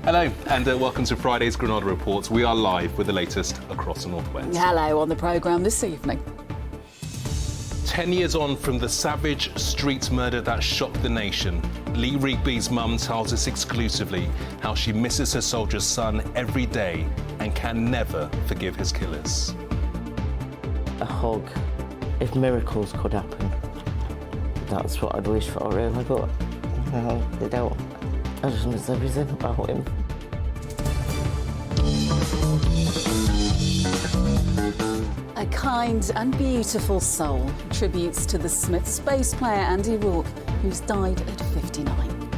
Hello and welcome to Friday's Granada Reports. We are live with the latest across the northwest. Hello on the programme this evening. 10 years on from the savage street murder that shocked the nation, Lee Rigby's mum tells us exclusively how she misses her soldier son every day and can never forgive his killers. A hug. If miracles could happen, that's what I'd wish for, really, but no, they don't. I just miss everything about him. A kind and beautiful soul, tributes to the Smiths bass player Andy Rorke, who's died at 59.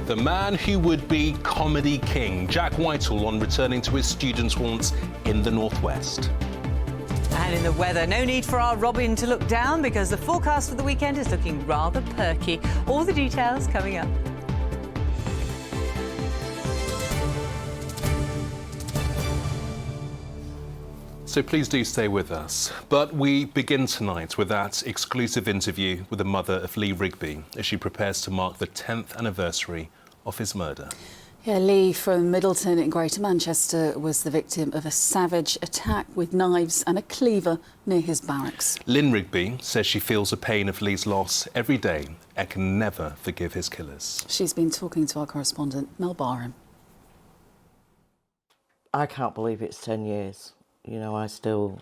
The man who would be comedy king, Jack Whitehall, on returning to his students' haunts in the northwest. And in the weather, no need for our Robin to look down because the forecast for the weekend is looking rather perky. All the details coming up. So please do stay with us. But we begin tonight with that exclusive interview with the mother of Lee Rigby as she prepares to mark the 10th anniversary of his murder. Yeah, Lee from Middleton in Greater Manchester was the victim of a savage attack with knives and a cleaver near his barracks. Lynn Rigby says she feels the pain of Lee's loss every day and can never forgive his killers. She's been talking to our correspondent, Mel Barham. I can't believe it's 10 years. You know, I still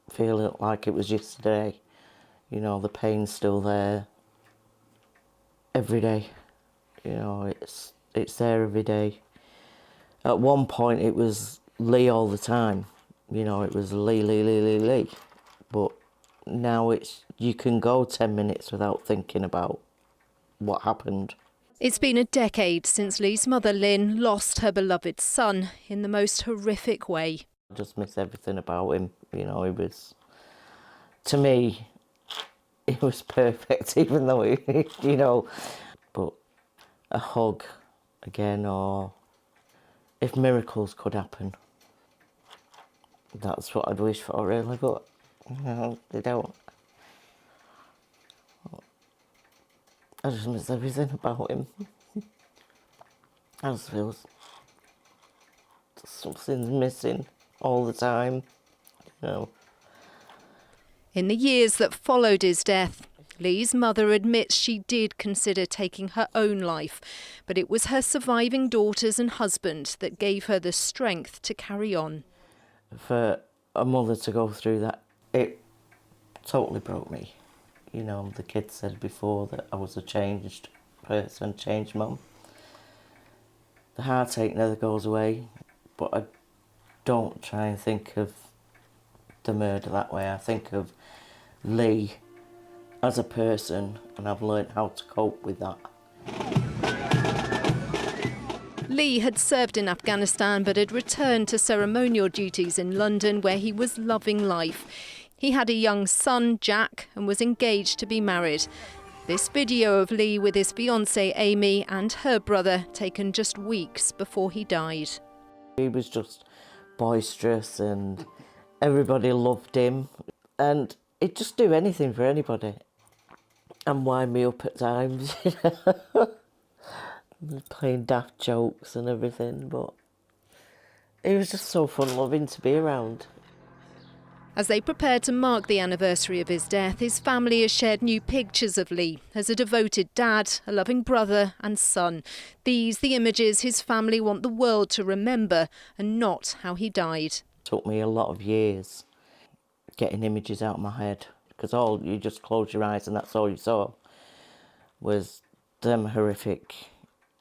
feel it like it was yesterday. You know, the pain's still there every day. You know, it's there every day. At one point, it was Lee all the time. You know, it was Lee, Lee, Lee, Lee, Lee. But now you can go 10 minutes without thinking about what happened. It's been a decade since Lee's mother, Lynn, lost her beloved son in the most horrific way. I just miss everything about him. You know, he was, to me, he was perfect, even though you know, but a hug again, or if miracles could happen, that's what I'd wish for, really, but no, they don't. I just miss everything about him. I just feel something's missing all the time, you know. In the years that followed his death, Lee's mother admits she did consider taking her own life, but it was her surviving daughters and husband that gave her the strength to carry on. For a mother to go through that, it totally broke me. You know, the kids said before that I was a changed person, changed mum. The heartache never goes away, but I don't try and think of the murder that way. I think of Lee as a person, and I've learned how to cope with that. Lee had served in Afghanistan but had returned to ceremonial duties in London, where he was loving life. He had a young son, Jack, and was engaged to be married. This video of Lee with his fiancée Amy and her brother, taken just weeks before he died. He was just boisterous and everybody loved him, and he'd just do anything for anybody and wind me up at times, you know, playing daft jokes and everything, but he was just so fun-loving to be around. As they prepare to mark the anniversary of his death, his family has shared new pictures of Lee as a devoted dad, a loving brother and son. These, the images his family want the world to remember, and not how he died. It took me a lot of years getting images out of my head, because you just close your eyes and that's all you saw was them horrific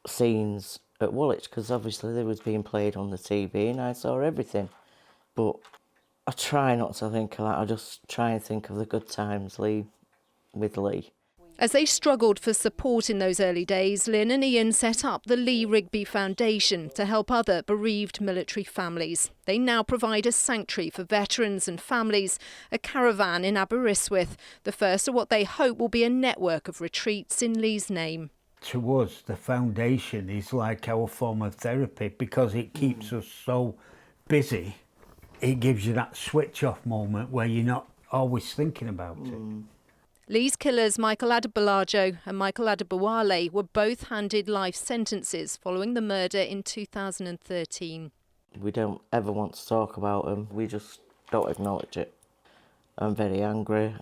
scenes at Woolwich, because obviously they was being played on the TV and I saw everything. But I try not to think of that. I just try and think of the good times with Lee. As they struggled for support in those early days, Lynn and Ian set up the Lee Rigby Foundation to help other bereaved military families. They now provide a sanctuary for veterans and families, a caravan in Aberystwyth, the first of what they hope will be a network of retreats in Lee's name. To us, the foundation is like our form of therapy because it keeps us so busy. It gives you that switch off moment where you're not always thinking about it. Lee's killers, Michael Adebolajo and Michael Adebowale, were both handed life sentences following the murder in 2013. We don't ever want to talk about them. We just don't acknowledge it. I'm very angry.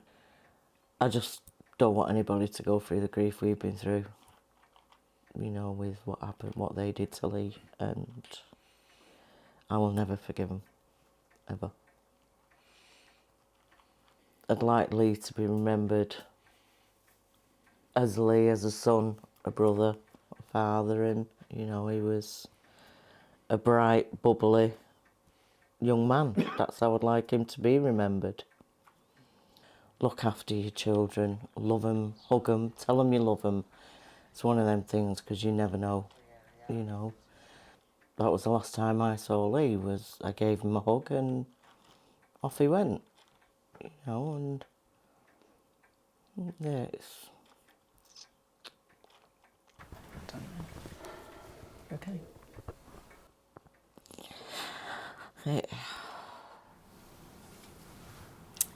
I just don't want anybody to go through the grief we've been through, you know, with what happened, what they did to Lee, and I will never forgive them, ever. I'd like Lee to be remembered as Lee, as a son, a brother, a father, and, you know, he was a bright, bubbly young man. That's how I'd like him to be remembered. Look after your children, love them, hug them, tell them you love them. It's one of them things, because you never know, you know. That was the last time I saw Lee, was I gave him a hug and off he went, you know, and yeah, it's... Okay.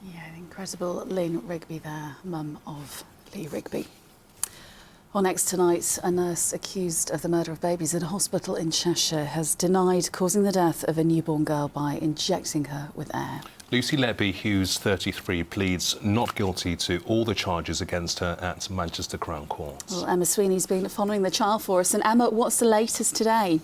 Yeah, incredible Lee Rigby there, mum of Lee Rigby. Well, next tonight, a nurse accused of the murder of babies in a hospital in Cheshire has denied causing the death of a newborn girl by injecting her with air. Lucy Letby, who's 33, pleads not guilty to all the charges against her at Manchester Crown Court. Well, Emma Sweeney's been following the trial for us. And Emma, what's the latest today?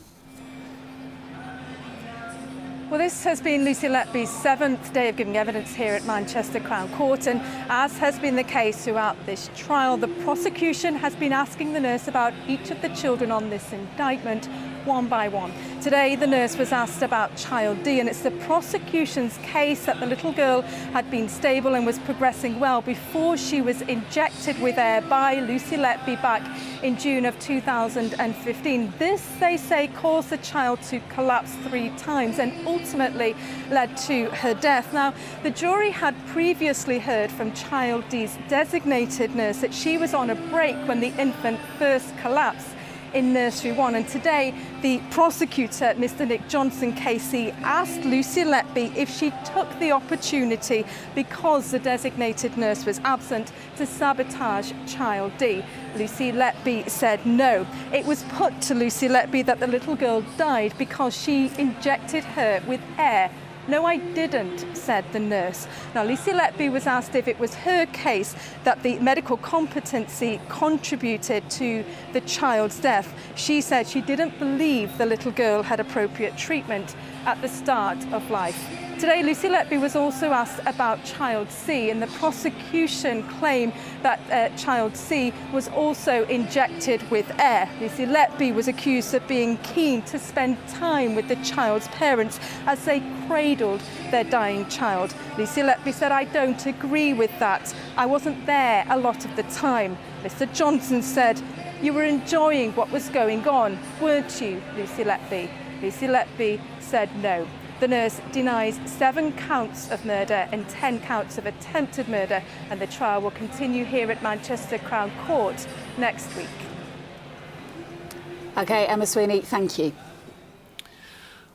Well, this has been Lucy Letby's 7th day of giving evidence here at Manchester Crown Court, and as has been the case throughout this trial, the prosecution has been asking the nurse about each of the children on this indictment, one by one. Today, the nurse was asked about child D, and it's the prosecution's case that the little girl had been stable and was progressing well before she was injected with air by Lucy Letby back in June of 2015. This, they say, caused the child to collapse 3 times and ultimately led to her death. Now, the jury had previously heard from child D's designated nurse that she was on a break when the infant first collapsed in nursery 1, and today the prosecutor, Mr. Nick Johnson KC, asked Lucy Letby if she took the opportunity, because the designated nurse was absent, to sabotage child D. Lucy Letby said no. It was put to Lucy Letby that the little girl died because she injected her with air. No, I didn't, said the nurse. Now, Lucy Letby was asked if it was her case that the medical competency contributed to the child's death. She said she didn't believe the little girl had appropriate treatment at the start of life. Today, Lucy Letby was also asked about child C, and the prosecution claimed that child C was also injected with air. Lucy Letby was accused of being keen to spend time with the child's parents as they cradled their dying child. Lucy Letby said, "I don't agree with that. I wasn't there a lot of the time." Mr. Johnson said, "You were enjoying what was going on, weren't you, Lucy Letby?" Lucy Letby said no. The nurse denies 7 counts of murder and 10 counts of attempted murder, and the trial will continue here at Manchester Crown Court next week. OK, Emma Sweeney, thank you.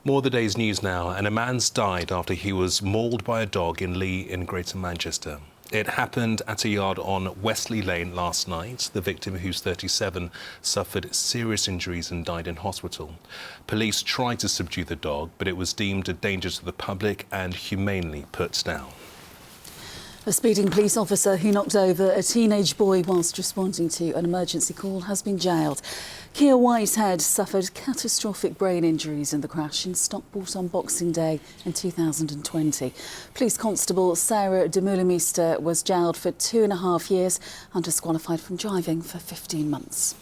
More of the day's news now, and a man's died after he was mauled by a dog in Lee in Greater Manchester. It happened at a yard on Wesley Lane last night. The victim, who's 37, suffered serious injuries and died in hospital. Police tried to subdue the dog, but it was deemed a danger to the public and humanely put down. A speeding police officer who knocked over a teenage boy whilst responding to an emergency call has been jailed. Keir Whitehead suffered catastrophic brain injuries in the crash in Stockport on Boxing Day in 2020. Police constable Sarah de Meulemeester was jailed for 2.5 years and disqualified from driving for 15 months.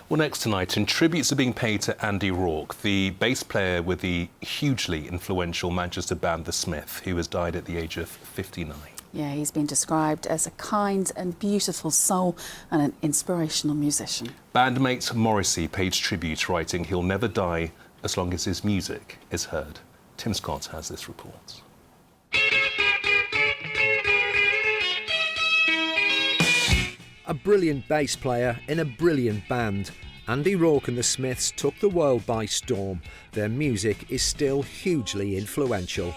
Well, next tonight, and tributes are being paid to Andy Rorke, the bass player with the hugely influential Manchester band The Smith, who has died at the age of 59. Yeah, he's been described as a kind and beautiful soul and an inspirational musician. Bandmate Morrissey paid tribute, writing, "He'll never die as long as his music is heard." Tim Scott has this report. A brilliant bass player in a brilliant band. Andy Rorke and the Smiths took the world by storm. Their music is still hugely influential.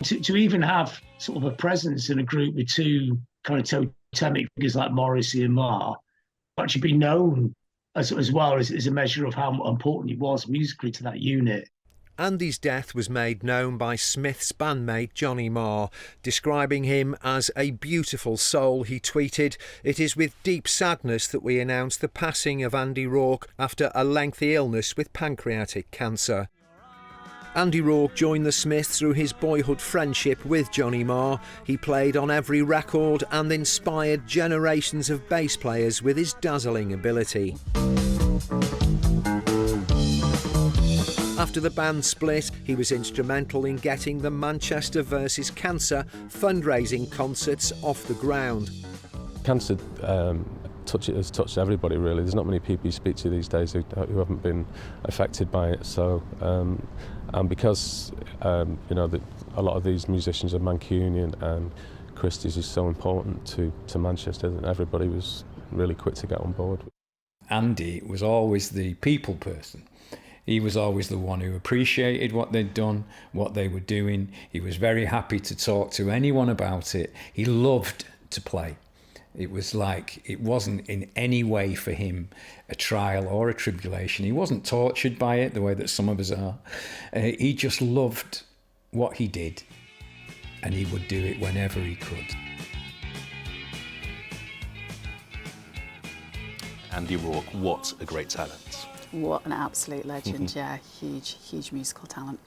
To even have sort of a presence in a group with 2 kind of Totemic figures like Morrissey and Marr actually be known as well as a measure of how important he was musically to that unit. Andy's death was made known by Smith's bandmate Johnny Marr. Describing him as a beautiful soul, he tweeted, "It is with deep sadness that we announce the passing of Andy Rorke after a lengthy illness with pancreatic cancer." Andy Rorke joined the Smiths through his boyhood friendship with Johnny Marr. He played on every record and inspired generations of bass players with his dazzling ability. After the band split, he was instrumental in getting the Manchester vs Cancer fundraising concerts off the ground. Cancer has touched everybody, really. There's not many people you speak to these days who haven't been affected by it. So, and because a lot of these musicians are Mancunian, and Christie's is so important to Manchester, that everybody was really quick to get on board. Andy was always the people person. He was always the one who appreciated what they'd done, what they were doing. He was very happy to talk to anyone about it. He loved to play. It was like, it wasn't in any way for him a trial or a tribulation. He wasn't tortured by it the way that some of us are. He just loved what he did, and he would do it whenever he could. Andy Rorke, what a great talent. What an absolute legend, yeah. Huge musical talent.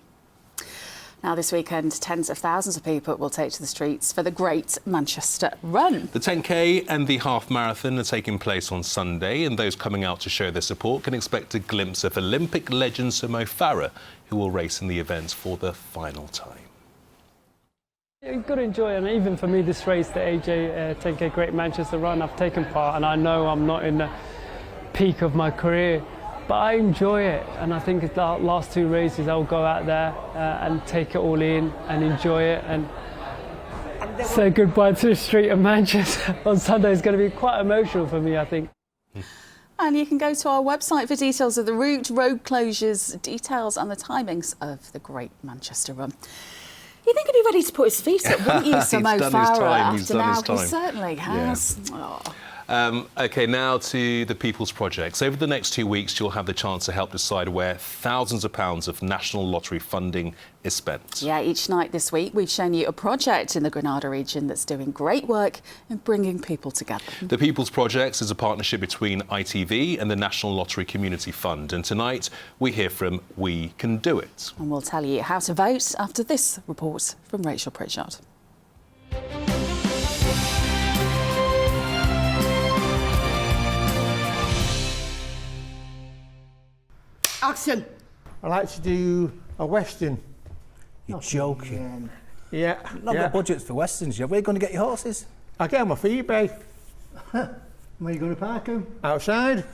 Now this weekend, tens of thousands of people will take to the streets for the Great Manchester Run. The 10K and the half marathon are taking place on Sunday, and those coming out to show their support can expect a glimpse of Olympic legend Sir Mo Farah, who will race in the event for the final time. You've got to enjoy it, and even for me, this race, the AJ 10K Great Manchester Run, I've taken part, and I know I'm not in the peak of my career, but I enjoy it, and I think the last two races I'll go out there and take it all in and enjoy it and say goodbye to the street of Manchester on Sunday. Is going to be quite emotional for me, I think. And you can go to our website for details of the route, road closures, details and the timings of the Great Manchester Run. You think he'd be ready to put his feet up, wouldn't you, Sir Mo Farah, after now? He certainly has. Yeah. Oh. OK, now to the People's Projects. Over the next 2 weeks, you'll have the chance to help decide where thousands of pounds of National Lottery funding is spent. Yeah, each night this week, we've shown you a project in the Granada region that's doing great work in bringing people together. The People's Projects is a partnership between ITV and the National Lottery Community Fund. And tonight, we hear from We Can Do It. And we'll tell you how to vote after this report from Rachel Pritchard. Action! I like to do a western. You're joking. Yeah. Not got budgets for westerns, yet. Where are you going to get your horses? I get them off eBay. Where are you going to park them? Outside.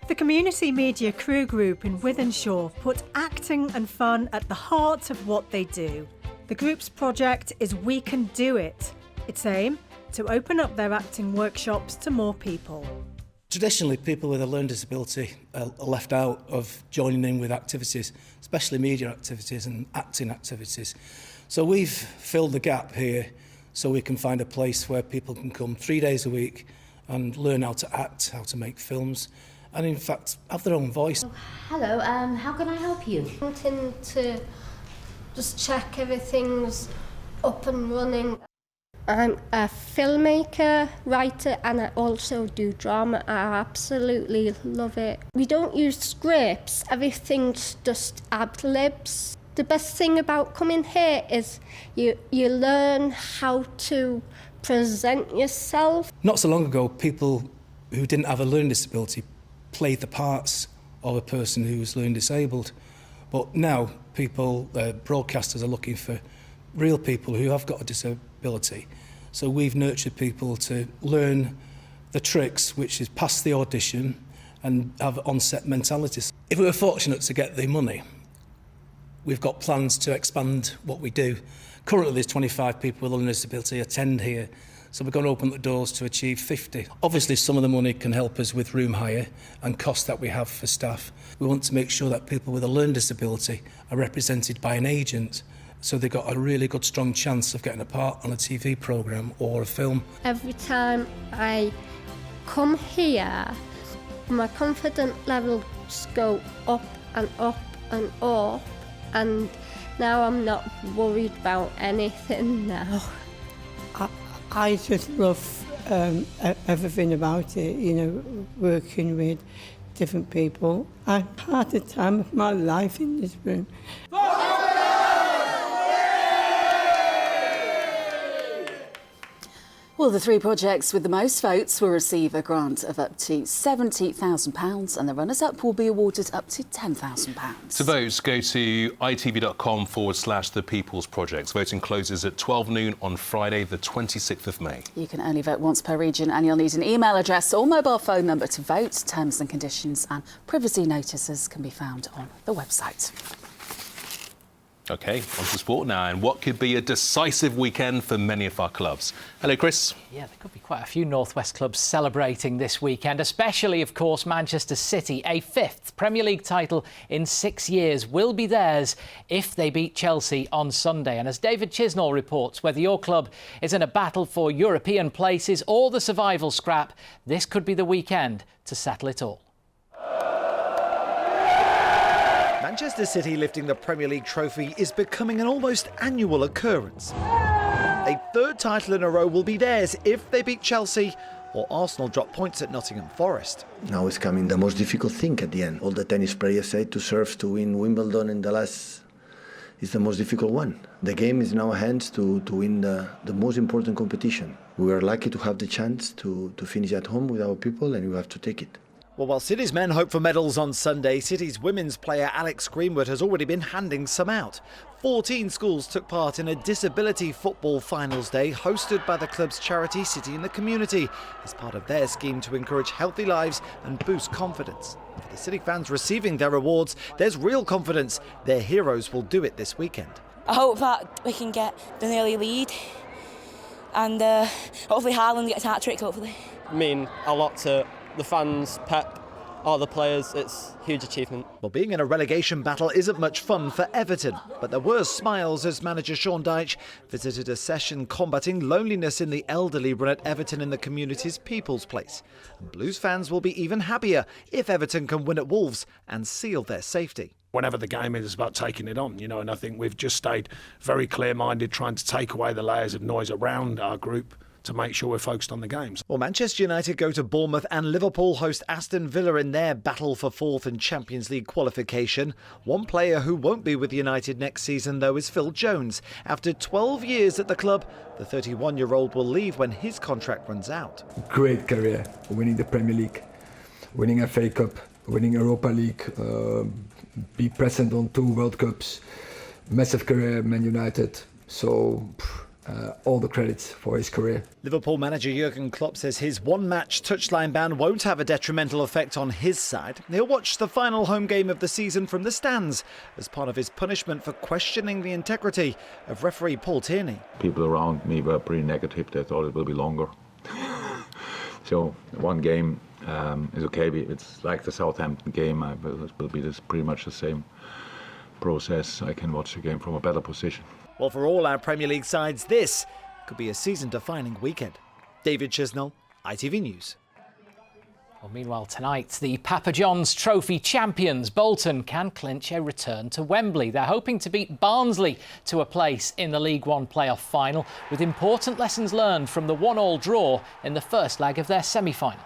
The Community Media Crew Group in Wythenshawe put acting and fun at the heart of what they do. The group's project is We Can Do It. Its aim? To open up their acting workshops to more people. Traditionally, people with a learning disability are left out of joining in with activities, especially media activities and acting activities. So we've filled the gap here so we can find a place where people can come 3 days a week and learn how to act, how to make films, and in fact have their own voice. Oh, hello, how can I help you? Wanting to just check everything's up and running. I'm a filmmaker, writer, and I also do drama. I absolutely love it. We don't use scripts, everything's just ad-libs. The best thing about coming here is you learn how to present yourself. Not so long ago, people who didn't have a learning disability played the parts of a person who was learning disabled. But now, broadcasters are looking for real people who have got a disability. So we've nurtured people to learn the tricks, which is pass the audition and have on-set mentalities. If we were fortunate to get the money, we've got plans to expand what we do. Currently, there's 25 people with a learning disability attend here, so we're going to open the doors to achieve 50. Obviously, some of the money can help us with room hire and costs that we have for staff. We want to make sure that people with a learning disability are represented by an agent, So they got a really good, strong chance of getting a part on a TV programme or a film. Every time I come here, my confidence levels go up and up and up, and now I'm not worried about anything now. I just love everything about it, you know, working with different people. I've had the time of my life in this room. Well, the three projects with the most votes will receive a grant of up to £70,000 and the runners-up will be awarded up to £10,000. To vote, go to itv.com/The People's Projects. Voting closes at 12 noon on Friday, the 26th of May. You can only vote once per region and you'll need an email address or mobile phone number to vote. Terms and conditions and privacy notices can be found on the website. OK, on to sport now, and what could be a decisive weekend for many of our clubs. Hello, Chris. Yeah, there could be quite a few North West clubs celebrating this weekend, especially, of course, Manchester City. A fifth Premier League title in 6 years will be theirs if they beat Chelsea on Sunday. And as David Chisnall reports, whether your club is in a battle for European places or the survival scrap, this could be the weekend to settle it all. Manchester City lifting the Premier League trophy is becoming an almost annual occurrence. A third title in a row will be theirs if they beat Chelsea or Arsenal drop points at Nottingham Forest. Now is coming the most difficult thing at the end. All the tennis players say to serve to win Wimbledon in the last is the most difficult one. The game is in our hands to win the most important competition. We are lucky to have the chance to finish at home with our people and we have to take it. Well, while City's men hope for medals on Sunday, City's women's player Alex Greenwood has already been handing some out. 14 schools took part in a disability football finals day hosted by the club's charity City in the Community as part of their scheme to encourage healthy lives and boost confidence. For the City fans receiving their awards, there's real confidence their heroes will do it this weekend. I hope that we can get the early lead and hopefully Haaland gets a hat-trick, hopefully. Mean a lot to the fans, Pep, all the players. It's a huge achievement. Well, being in a relegation battle isn't much fun for Everton, but there were smiles as manager Sean Dyche visited a session combating loneliness in the elderly run at Everton in the Community's People's Place. And Blues fans will be even happier if Everton can win at Wolves and seal their safety. Whenever the game is about taking it on, and I think we've just stayed very clear-minded, trying to take away the layers of noise around our group to make sure we're focused on the games. Well, Manchester United go to Bournemouth and Liverpool host Aston Villa in their battle for fourth and Champions League qualification. One player who won't be with United next season, though, is Phil Jones. After 12 years at the club, the 31-year-old will leave when his contract runs out. Great career, winning the Premier League, winning FA Cup, winning Europa League, be present on 2 World Cups, massive career at Man United. So all the credits for his career. Liverpool manager Jurgen Klopp says his one-match touchline ban won't have a detrimental effect on his side. He'll watch the final home game of the season from the stands as part of his punishment for questioning the integrity of referee Paul Tierney. People around me were pretty negative. They thought it will be longer. So one game is okay. It's like the Southampton game. It will be pretty much the same process. I can watch the game from a better position. Well, for all our Premier League sides, this could be a season-defining weekend. David Chisnall, ITV News. Well, meanwhile, tonight, the Papa John's Trophy champions, Bolton, can clinch a return to Wembley. They're hoping to beat Barnsley to a place in the League One playoff final, with important lessons learned from the 1-1 draw in the first leg of their semi-final.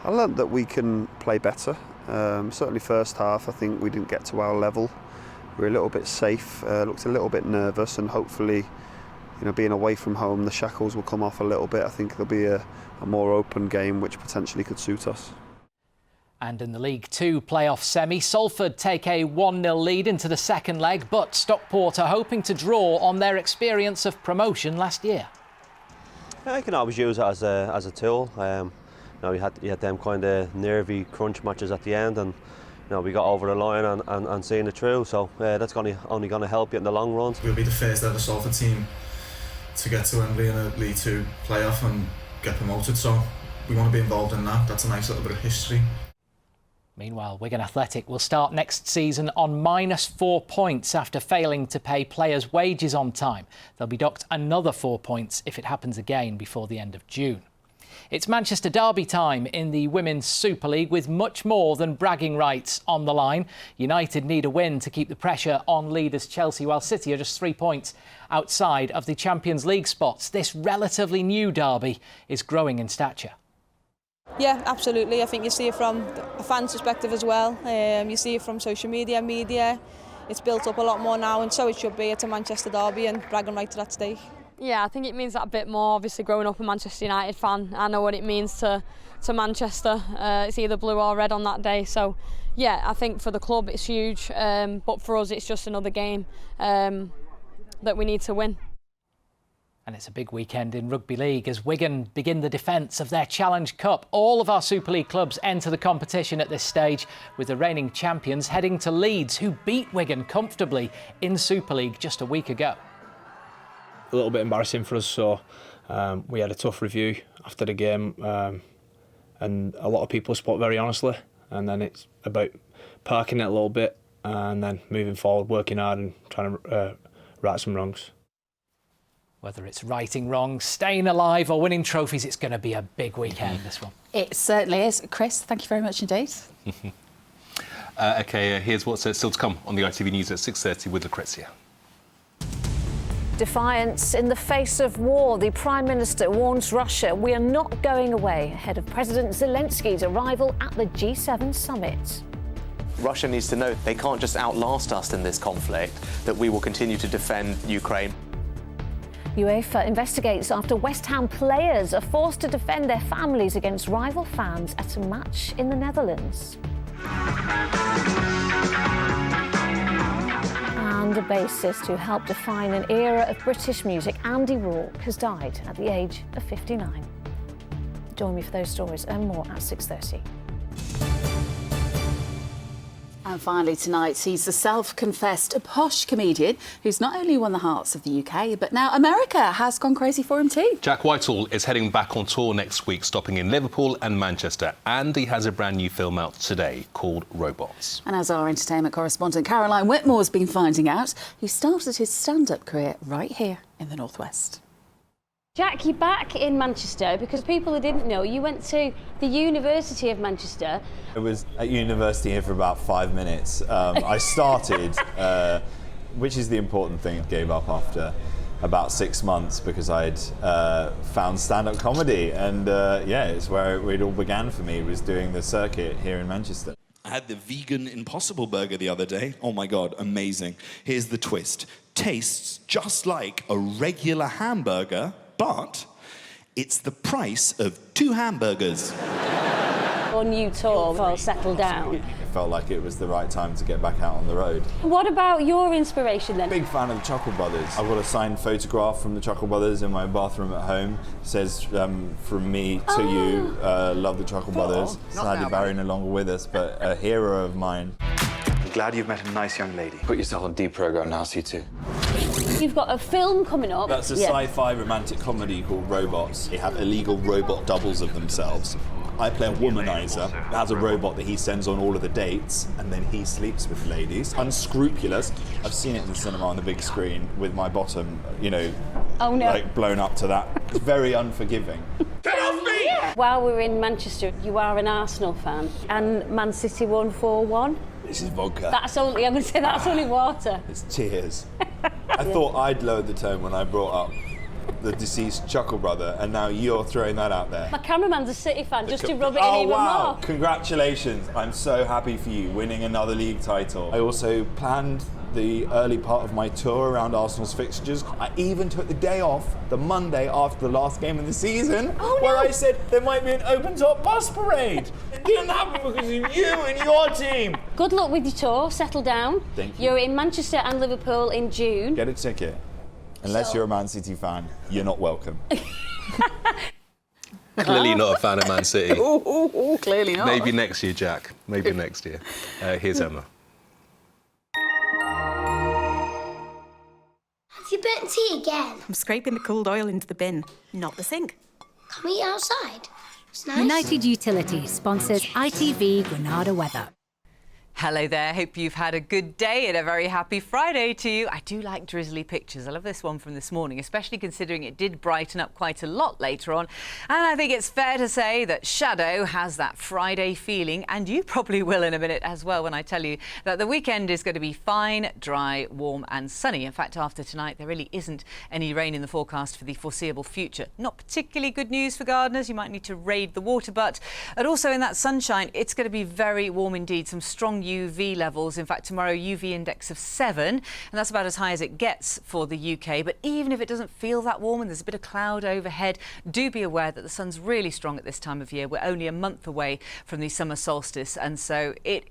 I learned that we can play better. Certainly first half, I think we didn't get to our level. We were a little bit safe, looked a little bit nervous, and hopefully, being away from home, the shackles will come off a little bit. I think there'll be a more open game which potentially could suit us. And in the League Two playoff semi, Salford take a 1-0 lead into the second leg, but Stockport are hoping to draw on their experience of promotion last year. I can always use it as a tool. You had them kind of nervy crunch matches at the end, and we got over the line and seeing it through. So that's only going to help you in the long run. We'll be the first ever Salford team to get to Wembley in a League Two playoff and get promoted. So we want to be involved in that. That's a nice little bit of history. Meanwhile, Wigan Athletic will start next season on -4 points after failing to pay players' wages on time. They'll be docked another 4 points if it happens again before the end of June. It's Manchester Derby time in the Women's Super League with much more than bragging rights on the line. United need a win to keep the pressure on leaders Chelsea, while City are just 3 points outside of the Champions League spots. This relatively new derby is growing in stature. Yeah, absolutely. I think you see it from a fan's perspective as well. You see it from social media. It's built up a lot more now, and so it should be. It's a Manchester derby and bragging rights are at stake. Yeah, I think it means that a bit more. Obviously, growing up a Manchester United fan, I know what it means to Manchester. It's either blue or red on that day. So, yeah, I think for the club it's huge, but for us it's just another game that we need to win. And it's a big weekend in Rugby League as Wigan begin the defence of their Challenge Cup. All of our Super League clubs enter the competition at this stage, with the reigning champions heading to Leeds, who beat Wigan comfortably in Super League just a week ago. A little bit embarrassing for us, so we had a tough review after the game, and a lot of people spoke very honestly, and then it's about parking it a little bit and then moving forward, working hard and trying to right some wrongs. Whether it's righting wrongs, staying alive or winning trophies, it's going to be a big weekend, this one. It certainly is. Chris, thank you very much indeed. OK, here's what's still to come on the ITV News at 6:30 with Lucrezia. Defiance in the face of war. The Prime Minister warns Russia we are not going away ahead of President Zelensky's arrival at the G7 summit. Russia needs to know they can't just outlast us in this conflict, that we will continue to defend Ukraine. UEFA investigates after West Ham players are forced to defend their families against rival fans at a match in the Netherlands. And the bassist who helped define an era of British music, Andy Rorke, has died at the age of 59. Join me for those stories and more at 6:30. And finally tonight, he's the self-confessed posh comedian who's not only won the hearts of the UK, but now America has gone crazy for him too. Jack Whitehall is heading back on tour next week, stopping in Liverpool and Manchester. And he has a brand new film out today called Robots. And as our entertainment correspondent Caroline Whitmore's been finding out, he started his stand-up career right here in the North West. Jack, you're back in Manchester because people who didn't know, you went to the University of Manchester. I was at university here for about 5 minutes. I started, which is the important thing, gave up after about 6 months because I'd found stand-up comedy, and yeah, it's where it all began for me. It was doing the circuit here in Manchester. I had the vegan Impossible Burger the other day. Oh my God, amazing. Here's the twist. Tastes just like a regular hamburger, but it's the price of 2 hamburgers. Your new tour will settle down. It felt like it was the right time to get back out on the road. What about your inspiration then? Big fan of the Chuckle Brothers. I've got a signed photograph from the Chuckle Brothers in my bathroom at home. It says, from me to you, love the Chuckle Brothers. Sadly, Barry no longer with us, but a hero of mine. I'm glad you've met a nice young lady. Put yourself on deprogram now, so you too. You've got a film coming up. That's a sci-fi romantic comedy called Robots. They have illegal robot doubles of themselves. I play a womanizer who has a robot that he sends on all of the dates, and then he sleeps with ladies. Unscrupulous. I've seen it in the cinema on the big screen with my bottom, oh, no. like blown up to that. It's very unforgiving. Get off me! While we're in Manchester, you are an Arsenal fan, and Man City won 4-1. This is vodka. That's only water. It's tears. I thought I'd lowered the tone when I brought up the deceased Chuckle Brother, and now you're throwing that out there. My cameraman's a City fan, just to rub it in even more. Congratulations. I'm so happy for you winning another league title. I also planned the early part of my tour around Arsenal's fixtures. I even took the day off, the Monday after the last game of the season, where I said there might be an open-top bus parade. It didn't happen because of you and your team. Good luck with your tour, settle down. Thank you. You're in Manchester and Liverpool in June. Get a ticket. Unless you're a Man City fan, you're not welcome. Clearly not a fan of Man City. Clearly not. Maybe next year, Jack. Maybe next year. Here's Emma. Have you burnt tea again? I'm scraping the cooled oil into the bin, not the sink. Can we eat outside? United Utilities sponsors ITV Granada weather. Hello there, hope you've had a good day and a very happy Friday to you. I do like drizzly pictures. I love this one from this morning, especially considering it did brighten up quite a lot later on. And I think it's fair to say that Shadow has that Friday feeling, and you probably will in a minute as well when I tell you that the weekend is going to be fine, dry, warm and sunny. In fact, after tonight, there really isn't any rain in the forecast for the foreseeable future. Not particularly good news for gardeners. You might need to raid the water butt. And also in that sunshine, it's going to be very warm indeed. Some strong UV levels. In fact, tomorrow UV index of 7, and that's about as high as it gets for the UK. But even if it doesn't feel that warm and there's a bit of cloud overhead, do be aware that the sun's really strong at this time of year. We're only a month away from the summer solstice, and so it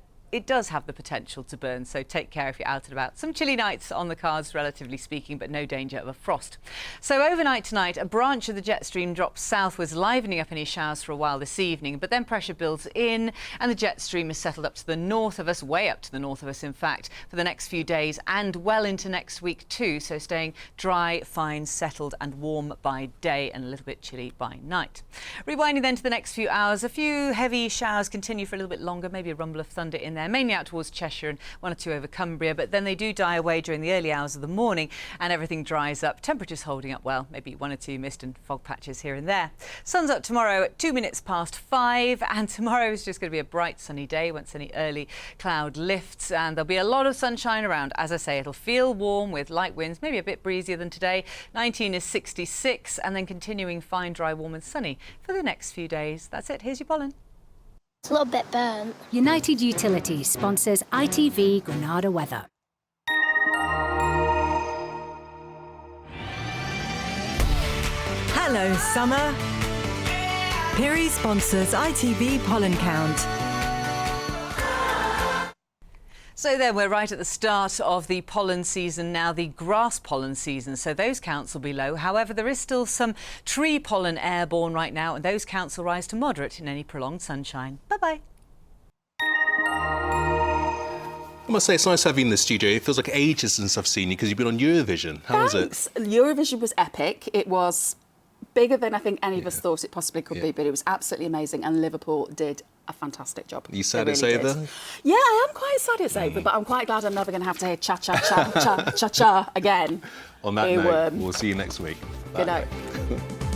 does have the potential to burn, so take care if you're out and about. Some chilly nights on the cards, relatively speaking, but no danger of a frost. So overnight tonight, a branch of the jet stream drops southwards, livening up any showers for a while this evening, but then pressure builds in and the jet stream is settled up to the north of us, way up to the north of us, in fact, for the next few days and well into next week too, so staying dry, fine, settled and warm by day and a little bit chilly by night. Rewinding then to the next few hours, a few heavy showers continue for a little bit longer, maybe a rumble of thunder in there, mainly out towards Cheshire and 1 or 2 over Cumbria, but then they do die away during the early hours of the morning and everything dries up. Temperatures holding up well, maybe 1 or 2 mist and fog patches here and there. Sun's up tomorrow at 2 minutes past 5, and tomorrow is just going to be a bright sunny day once any early cloud lifts, and there'll be a lot of sunshine around. As I say, it'll feel warm with light winds, maybe a bit breezier than today. 19 is 66, and then continuing fine, dry, warm and sunny for the next few days. That's it. Here's your pollen. It's a little bit burnt. United Utilities sponsors ITV Granada weather. Hello, summer. Piri sponsors ITV pollen count. So then we're right at the start of the pollen season now, the grass pollen season. So those counts will be low. However, there is still some tree pollen airborne right now, and those counts will rise to moderate in any prolonged sunshine. Bye-bye. I must say, it's nice having you in the studio. It feels like ages since I've seen you because you've been on Eurovision. How was it? Eurovision was epic. It was bigger than I think any of us thought it possibly could be, but it was absolutely amazing, and Liverpool did a fantastic job. You sad They it's really over? did. Yeah, I am quite sad it's over, but I'm quite glad I'm never going to have to hear cha-cha-cha, cha-cha-cha again. On that Earworm. note, we'll see you next week. Good Bye. night.